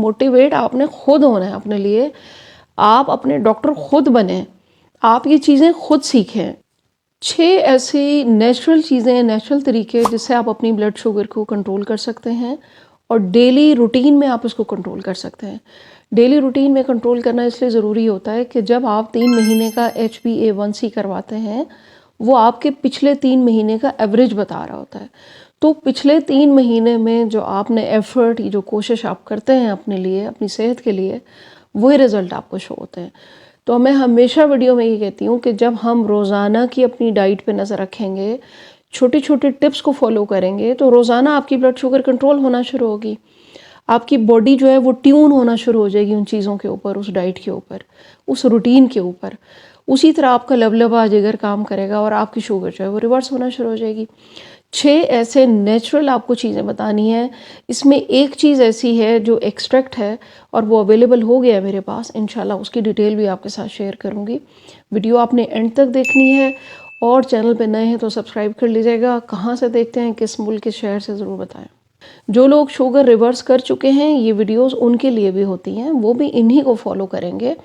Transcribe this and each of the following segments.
Motivate आपने खुद होना है अपने लिए। आप अपने डॉक्टर खुद बने, आप ये चीज़ें खुद सीखें। 6 ऐसी नेचुरल चीज़ें, नेचुरल तरीके जिससे आप अपनी ब्लड शुगर को कंट्रोल कर सकते हैं और डेली रूटीन में आप उसको कंट्रोल कर सकते हैं। डेली रूटीन में कंट्रोल करना इसलिए ज़रूरी होता है कि जब आप 3 महीने का HbA1c करवाते हैं, वो आपके पिछले 3 महीने का एवरेज बता रहा होता है। तो पिछले 3 महीने में जो आपने एफ़र्ट, जो कोशिश आप करते हैं अपने लिए, अपनी सेहत के लिए, वही रिज़ल्ट आपको शो होते हैं। तो मैं हमेशा वीडियो में ये कहती हूँ कि जब हम रोज़ाना की अपनी डाइट पे नज़र रखेंगे, छोटी-छोटी टिप्स को फॉलो करेंगे, तो रोज़ाना आपकी ब्लड शुगर कंट्रोल होना शुरू होगी। आपकी बॉडी जो है वो ट्यून होना शुरू हो जाएगी उन चीज़ों के ऊपर, उस डाइट के ऊपर, उस रूटीन के ऊपर। उसी तरह आपका लबलबा जिगर काम करेगा और आपकी शुगर जो है वो रिवर्स होना शुरू हो जाएगी। 6 ऐसे नेचुरल आपको चीज़ें बतानी है। इसमें एक चीज़ ऐसी है जो एक्सट्रैक्ट है और वो अवेलेबल हो गया है मेरे पास। इंशाल्लाह उसकी डिटेल भी आपके साथ शेयर करूँगी। वीडियो आपने एंड तक देखनी है और चैनल पे नए हैं तो सब्सक्राइब कर लीजिएगा। कहाँ से देखते हैं, किस मुल्क, किस शहर से, ज़रूर बताएं। जो लोग शुगर रिवर्स कर चुके हैं, ये वीडियोस उनके लिए भी होती हैं, वो भी इन्हीं को फॉलो करेंगे।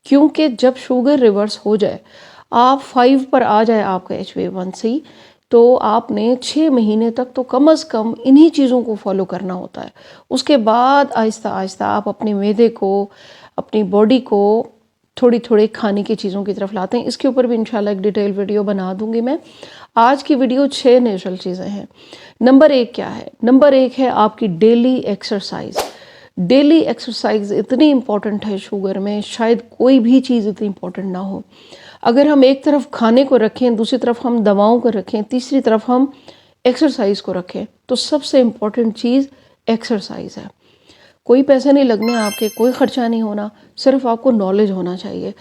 क्योंकि जब शुगर रिवर्स हो जाए, आप 5 पर आ जाए आपका HbA1c, तो आपने 6 महीने तक तो कम से कम इन्हीं चीज़ों को फॉलो करना होता है। उसके बाद आहिस्ता आहिस्ता आप अपने मैदे को, अपनी बॉडी को थोड़ी थोड़ी खाने की चीज़ों की तरफ लाते हैं। इसके ऊपर भी इंशाल्लाह एक डिटेल वीडियो बना दूंगी मैं। आज की वीडियो 6 नेचुरल चीज़ें हैं। नंबर 1 क्या है? नंबर 1 है आपकी डेली एक्सरसाइज। डेली एक्सरसाइज इतनी इंपॉर्टेंट है शुगर में, शायद कोई भी चीज़ इतनी इंपॉर्टेंट ना हो। अगर हम एक तरफ खाने को रखें, दूसरी तरफ हम दवाओं को रखें, तीसरी तरफ हम एक्सरसाइज को रखें, तो सबसे इम्पॉर्टेंट चीज़ एक्सरसाइज है। कोई पैसे नहीं लगने आपके, कोई ख़र्चा नहीं होना, सिर्फ आपको नॉलेज होना चाहिए।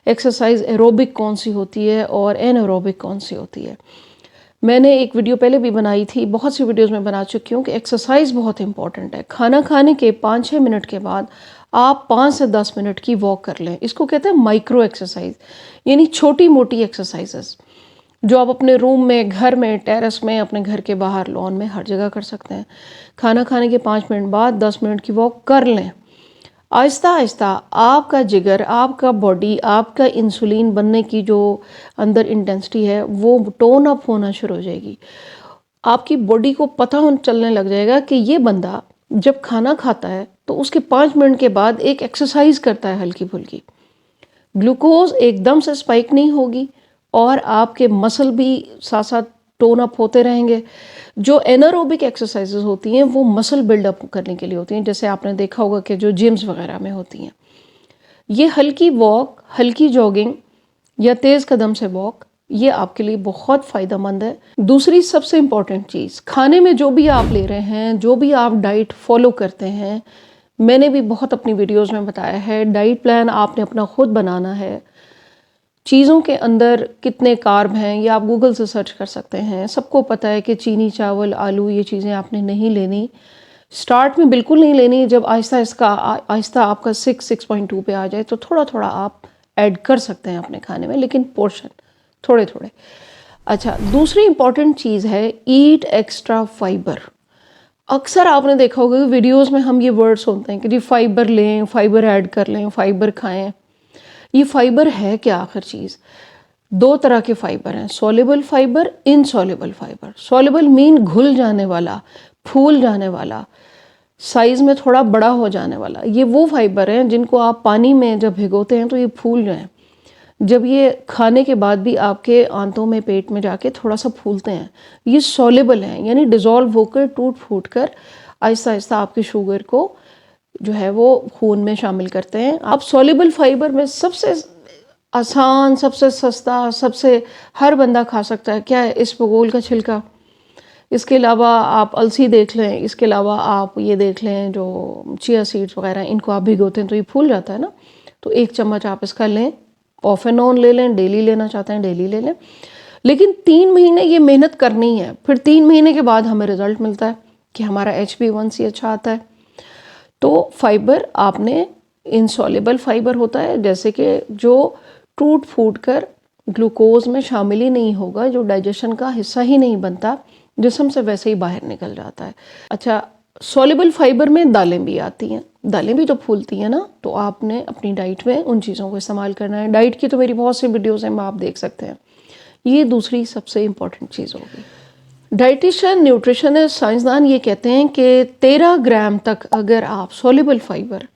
एक्सरसाइज एरोबिक कौन सी होती है और एनएरोबिक कौन सी होती है। मैंने एक वीडियो पहले भी बनाई थी, बहुत सी वीडियोस में बना चुकी हूँ कि एक्सरसाइज बहुत इंपॉर्टेंट है। खाना खाने के 5-6 मिनट के बाद आप 5 से 10 मिनट की वॉक कर लें। इसको कहते हैं माइक्रो एक्सरसाइज, यानी छोटी मोटी एक्सरसाइजेस जो आप अपने रूम में, घर में, टेरेस में, अपने घर के बाहर, लॉन में, हर जगह कर सकते हैं। खाना खाने के 5 मिनट बाद 10 मिनट की वॉक कर लें। आहिस्ता आहिस्ता आपका जिगर, आपका बॉडी, आपका इंसुलिन बनने की जो अंदर इंटेंसिटी है वो टोन अप होना शुरू हो जाएगी। आपकी बॉडी को पता चलने लग जाएगा कि ये बंदा जब खाना खाता है तो उसके 5 मिनट के बाद एक एक्सरसाइज करता है हल्की फुल्की। ग्लूकोज एकदम से स्पाइक नहीं होगी और आपके मसल भी साथ साथ टोन अप होते रहेंगे। जो एनारोबिक एक्सरसाइजेज होती हैं वो मसल बिल्डअप करने के लिए होती हैं, जैसे आपने देखा होगा कि जो जिम्स वगैरह में होती हैं। ये हल्की वॉक, हल्की जॉगिंग या तेज़ कदम से वॉक, ये आपके लिए बहुत फ़ायदेमंद है। दूसरी सबसे इम्पॉर्टेंट चीज़, खाने में जो भी आप ले रहे हैं, जो भी आप डाइट फॉलो करते हैं, मैंने भी बहुत अपनी वीडियोज़ में बताया है, डाइट प्लान आपने अपना खुद बनाना है। चीज़ों के अंदर कितने कार्ब हैं ये आप गूगल से सर्च कर सकते हैं। सबको पता है कि चीनी, चावल, आलू, ये चीज़ें आपने नहीं लेनी। स्टार्ट में बिल्कुल नहीं लेनी। जब आहिस्ता आपका 6.2 पे आ जाए तो थोड़ा थोड़ा आप ऐड कर सकते हैं अपने खाने में, लेकिन पोर्शन थोड़े थोड़े। अच्छा, दूसरी इंपॉर्टेंट चीज़ है ईट एक्स्ट्रा फाइबर। अक्सर आपने देखा होगा कि वीडियोज़ में हम ये वर्ड सुनते हैं कि जी फाइबर लें, फाइबर ऐड कर लें, फाइबर खाएँ। ये फाइबर है क्या आखिर चीज़? 2 तरह के फाइबर हैं, soluble fibre, insoluble fibre. Soluble mean घुल जाने वाला, फूल जाने वाला, साइज़ में थोड़ा बड़ा हो जाने वाला। ये वो फाइबर हैं जिनको आप पानी में जब भिगोते हैं तो ये फूल जाएं। जब ये खाने के बाद भी आपके आंतों में, पेट में जाके थोड़ा सा फूलते हैं, ये सॉल्युबल हैं, यानी डिज़ोल्व होकर, टूट फूट कर आहिस्ता आहिस्ता आपकी शुगर को जो है वो खून में शामिल करते हैं। अब सॉल्युबल फाइबर में सबसे आसान, सबसे सस्ता, सबसे हर बंदा खा सकता है क्या है? इसबगोल का छिलका। इसके अलावा आप अलसी देख लें, इसके अलावा आप ये देख लें जो चिया सीड्स वगैरह, इनको आप भिगोते हैं तो ये फूल जाता है ना। तो 1 चम्मच आप इसका लें, ऑफ एंड ऑन ले लें, डेली लेना चाहते हैं डेली ले लें। लेकिन 3 महीने ये मेहनत करनी है, फिर 3 महीने के बाद हमें रिजल्ट मिलता है कि हमारा HbA1c अच्छा आता है। तो फाइबर आपने, इनसॉल्युबल फाइबर होता है, जैसे कि जो टूट फूट कर ग्लूकोज में शामिल ही नहीं होगा, जो डाइजेशन का हिस्सा ही नहीं बनता, जिस्म से वैसे ही बाहर निकल जाता है। अच्छा, सॉल्युबल फाइबर में दालें भी आती हैं, दालें भी तो फूलती हैं ना, तो आपने अपनी डाइट में उन चीज़ों को इस्तेमाल करना है। डाइट की तो मेरी बहुत सी वीडियोज़ हैं, आप देख सकते हैं। ये दूसरी सबसे इम्पॉर्टेंट चीज़ होगी। डाइटिशियन, न्यूट्रिशनिस्ट, साइंसदान ये कहते हैं कि 13 ग्राम तक अगर आप सॉल्युबल फाइबर,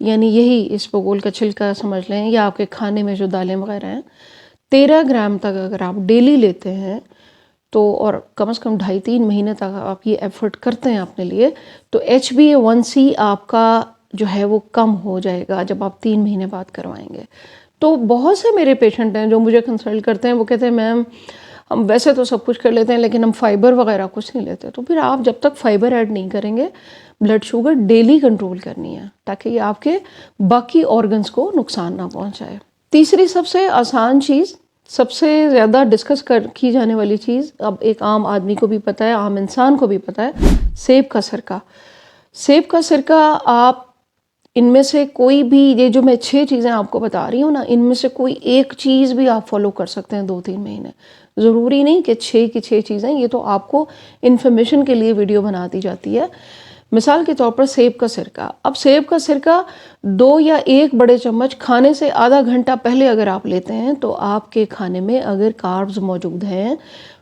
यानी यही इस बगोल का छिलका समझ लें या आपके खाने में जो दालें वगैरह हैं, 13 ग्राम तक अगर आप डेली लेते हैं तो, और कम से कम 2.5-3 महीने तक आप ये एफर्ट करते हैं अपने लिए, तो HbA1c आपका जो है वो कम हो जाएगा जब आप 3 महीने बाद करवाएंगे। तो बहुत से मेरे पेशेंट हैं जो मुझे कंसल्ट करते हैं, वो कहते हैं मैम हम वैसे तो सब कुछ कर लेते हैं लेकिन हम फाइबर वगैरह कुछ नहीं लेते। तो फिर आप जब तक फाइबर ऐड नहीं करेंगे, ब्लड शुगर डेली कंट्रोल करनी है ताकि ये आपके बाकी ऑर्गन्स को नुकसान ना पहुंचाए। तीसरी सबसे आसान चीज़, सबसे ज़्यादा डिस्कस की जाने वाली चीज़, अब एक आम आदमी को भी पता है, आम इंसान को भी पता है, सेब का सिरका। सेब का सिरका आप इनमें से कोई भी, ये जो मैं 6 चीज़ें आपको बता रही हूँ ना, इनमें से कोई एक चीज़ भी आप फॉलो कर सकते हैं 2-3 महीने। ज़रूरी नहीं कि 6 की 6 चीज़ें, ये तो आपको इन्फॉर्मेशन के लिए वीडियो बना दी जाती है। मिसाल के तौर पर सेब का सिरका, अब सेब का सिरका 2 या 1 बड़े चम्मच खाने से आधा घंटा पहले अगर आप लेते हैं तो आपके खाने में अगर कार्ब्स मौजूद हैं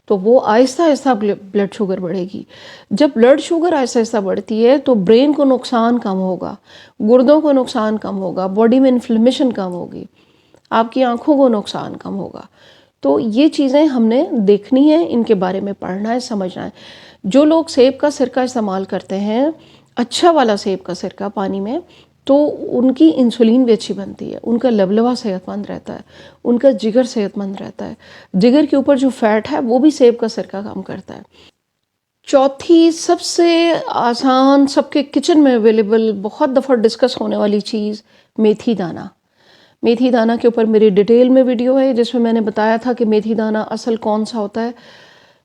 तो वो आहिस्ता आहिस्ता ब्लड शुगर बढ़ेगी। जब ब्लड शुगर आहिस्ता आहिस्ता बढ़ती है तो ब्रेन को नुकसान कम होगा, गुर्दों को नुकसान कम होगा, बॉडी में इन्फ्लेमेशन कम होगी, आपकी आंखों को नुकसान कम होगा। तो ये चीज़ें हमने देखनी है, इनके बारे में पढ़ना है, समझना है। जो लोग सेब का सिरका इस्तेमाल करते हैं, अच्छा वाला सेब का सिरका पानी में, तो उनकी इंसुलिन भी अच्छी बनती है, उनका लबलबा सेहतमंद रहता है, उनका जिगर सेहतमंद रहता है, जिगर के ऊपर जो फैट है वो भी सेब का सिरका काम करता है। चौथी सबसे आसान, सबके किचन में अवेलेबल, बहुत दफ़ा डिस्कस होने वाली चीज़, मेथी दाना। मेथी दाना के ऊपर मेरी डिटेल में वीडियो है जिसमें मैंने बताया था कि मेथी दाना असल कौन सा होता है।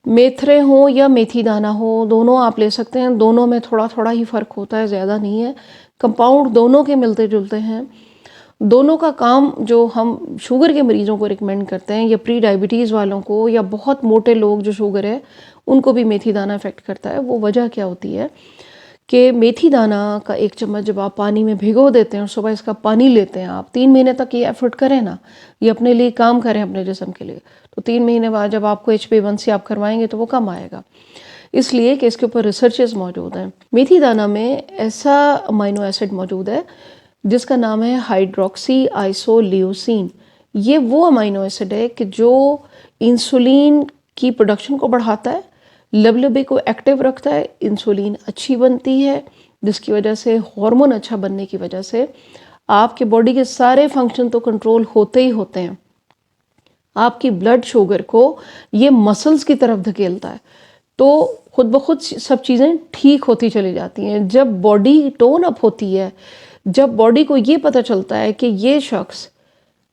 मेथरे हो या मेथी दाना हो, दोनों आप ले सकते हैं, दोनों में थोड़ा थोड़ा ही फ़र्क होता है, ज़्यादा नहीं है। कंपाउंड दोनों के मिलते जुलते हैं। दोनों का काम, जो हम शुगर के मरीज़ों को रिकमेंड करते हैं या प्री डायबिटीज़ वालों को या बहुत मोटे लोग जो शुगर है उनको भी मेथी दाना अफेक्ट करता है। वो वजह क्या होती है कि मेथी दाना का 1 चम्मच जब आप पानी में भिगो देते हैं और सुबह इसका पानी लेते हैं, आप 3 महीने तक ये एफर्ट करें ना, ये अपने लिए काम करें, अपने जिस्म के लिए, तो 3 महीने बाद जब आपको HbA1c आप करवाएंगे तो वो कम आएगा, इसलिए कि इसके ऊपर रिसर्चेस मौजूद हैं। मेथी दाना में ऐसा अमीनो एसिड मौजूद है जिसका नाम है हाइड्रोक्सी आइसोल्यूसिन। ये वो अमीनो एसिड है कि जो इंसुलिन की प्रोडक्शन को बढ़ाता है, लबलबे को एक्टिव रखता है, इंसुलिन अच्छी बनती है, जिसकी वजह से हार्मोन अच्छा बनने की वजह से आपके बॉडी के सारे फंक्शन तो कंट्रोल होते ही होते हैं, आपकी ब्लड शुगर को ये मसल्स की तरफ धकेलता है, तो खुद ब खुद सब चीज़ें ठीक होती चली जाती हैं। जब बॉडी टोन अप होती है, जब बॉडी को ये पता चलता है कि ये शख्स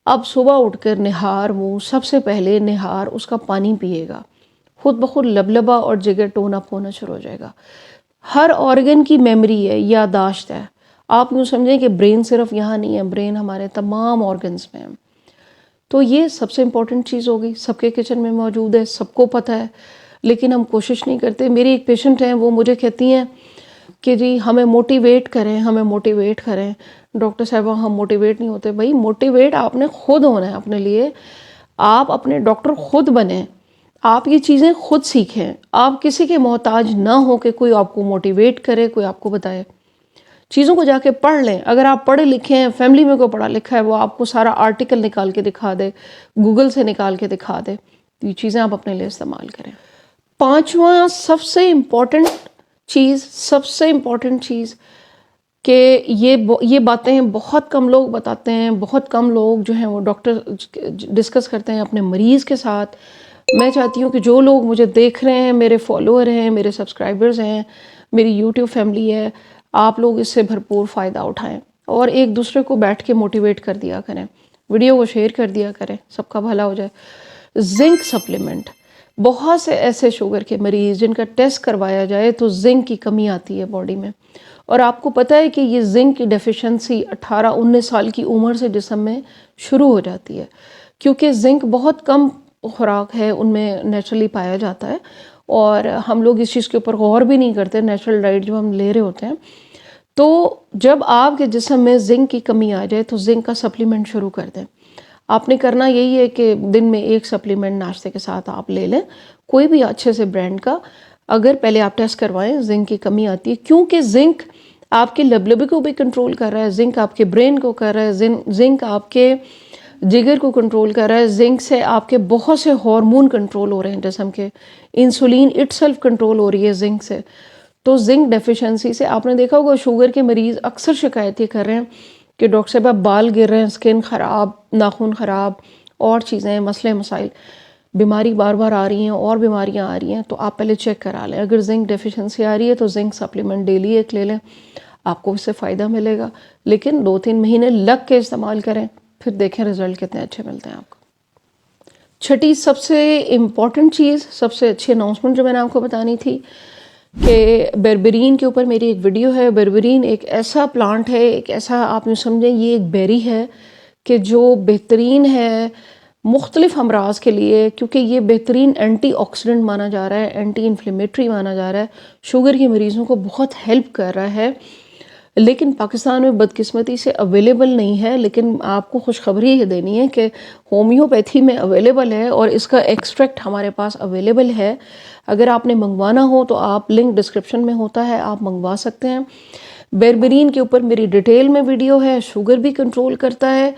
अब सुबह उठकर निहार मुँह, सबसे पहले निहार उसका पानी पिएगा, खुद ब खुद लबलबा और जिगर टोन अप होना शुरू हो जाएगा। हर ऑर्गन की मेमोरी है, यादाश्त है। आप यूँ समझें कि ब्रेन सिर्फ यहाँ नहीं है, ब्रेन हमारे तमाम ऑर्गन्स में है। तो ये सबसे इम्पॉर्टेंट चीज़ होगी, सबके किचन में मौजूद है, सबको पता है, लेकिन हम कोशिश नहीं करते। मेरी एक पेशेंट हैं, वो मुझे कहती हैं कि जी हमें मोटिवेट करें, हमें मोटिवेट करें। डॉक्टर साहबा हम मोटिवेट नहीं होते। भाई मोटिवेट आपने खुद होना है अपने लिए, आप अपने डॉक्टर खुद बने, आप ये चीज़ें खुद सीखें, आप किसी के मोहताज ना हो कि कोई आपको मोटिवेट करे, कोई आपको बताए। चीज़ों को जाके पढ़ लें। अगर आप पढ़े लिखे हैं, फैमिली में कोई पढ़ा लिखा है, वो आपको सारा आर्टिकल निकाल के दिखा दे, गूगल से निकाल के दिखा दे, तो ये चीज़ें आप अपने लिए इस्तेमाल करें। 5वां सबसे इम्पॉर्टेंट चीज़ कि ये बातें बहुत कम लोग बताते हैं, बहुत कम लोग जो हैं वो डॉक्टर डिस्कस करते हैं अपने मरीज़ के साथ। मैं चाहती हूँ कि जो लोग मुझे देख रहे हैं, मेरे फॉलोअर हैं, मेरे सब्सक्राइबर्स हैं, मेरी यूट्यूब फैमिली है, आप लोग इससे भरपूर फ़ायदा उठाएं और एक दूसरे को बैठ के मोटिवेट कर दिया करें, वीडियो को शेयर कर दिया करें, सबका भला हो जाए। जिंक सप्लीमेंट, बहुत से ऐसे शुगर के मरीज़ जिनका टेस्ट करवाया जाए तो जिंक की कमी आती है बॉडी में, और आपको पता है कि ये जिंक की डेफिशिएंसी 18-19 साल की उम्र से जिस्म में शुरू हो जाती है, क्योंकि जिंक बहुत कम खुराक है उनमें नेचुरली पाया जाता है और हम लोग इस चीज़ के ऊपर गौर भी नहीं करते नेचुरल डाइट जो हम ले रहे होते हैं। तो जब आपके जिस्म में जिंक की कमी आ जाए तो जिंक का सप्लीमेंट शुरू कर दें। आपने करना यही है कि दिन में एक सप्लीमेंट नाश्ते के साथ आप ले लें, कोई भी अच्छे से ब्रांड का। अगर पहले आप टेस्ट करवाएं, जिंक की कमी आती है, क्योंकि जिंक आपके लबलबे को भी कंट्रोल कर रहा है, जिंक आपके ब्रेन को कर रहा है, जिंक आपके जिगर को कंट्रोल कर रहा है, जिंक से आपके बहुत से हार्मोन कंट्रोल हो रहे हैं जिस्म के, इंसुलिन इटसेल्फ कंट्रोल हो रही है जिंक से। तो जिंक डेफिशिएंसी से आपने देखा होगा शुगर के मरीज़ अक्सर शिकायतें कर रहे हैं कि डॉक्टर साहब अब बाल गिर रहे हैं, स्किन ख़राब, नाखून ख़राब, और चीज़ें, मसले मसाइल, बीमारी बार बार आ रही हैं और बीमारियां आ रही हैं। तो आप पहले चेक करा लें। अगर जिंक डेफिशिएंसी आ रही है तो जिंक सप्लीमेंट डेली एक ले लें, आपको इससे फ़ायदा मिलेगा। लेकिन 2-3 महीने लग के इस्तेमाल करें, फिर देखें रिज़ल्ट कितने अच्छे मिलते हैं आपको। छठी सबसे इम्पॉर्टेंट चीज़, सबसे अच्छी अनाउंसमेंट जो मैंने आपको बतानी थी कि बेरबेरीन के ऊपर मेरी एक वीडियो है। बेरबेरीन एक ऐसा प्लांट है, एक ऐसा आप यूँ समझें ये एक बेरी है कि जो बेहतरीन है मुख्तलिफ अमराज के लिए, क्योंकि ये बेहतरीन एंटीऑक्सीडेंट माना जा रहा है, एंटी इन्फ्लेमेटरी माना जा रहा है, शुगर के मरीज़ों को बहुत हेल्प कर रहा है। लेकिन पाकिस्तान में बदकिस्मती से अवेलेबल नहीं है। लेकिन आपको खुशखबरी ये देनी है कि होम्योपैथी में अवेलेबल है और इसका एक्सट्रैक्ट हमारे पास अवेलेबल है। अगर आपने मंगवाना हो तो आप, लिंक डिस्क्रिप्शन में होता है, आप मंगवा सकते हैं। बेरबेरीन के ऊपर मेरी डिटेल में वीडियो है। शुगर भी कंट्रोल करता है,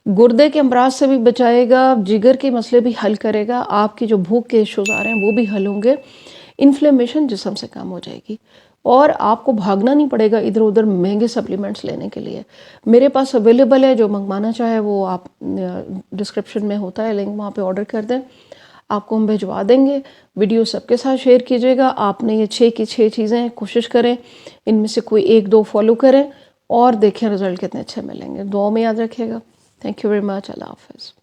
गुर्दे के अमराज से भी बचाएगा, जिगर के मसले भी हल करेगा, आपकी जो भूख के इश्यूज आ रहे हैं वो भी हल होंगे, इन्फ्लेमेशन जिस्म से कम हो जाएगी और आपको भागना नहीं पड़ेगा इधर उधर महंगे सप्लीमेंट्स लेने के लिए। मेरे पास अवेलेबल है, जो मंगवाना चाहे वो आप डिस्क्रिप्शन में होता है लिंक, वहाँ पे ऑर्डर कर दें, आपको हम भिजवा देंगे। वीडियो सबके साथ शेयर कीजिएगा। आपने ये 6 की 6 चीज़ें कोशिश करें, इनमें से कोई 1-2 फॉलो करें और देखें रिजल्ट कितने अच्छे मिलेंगे। दुआ में याद रखिएगा। Thank you very much. अल्लाह हाफ़िज़।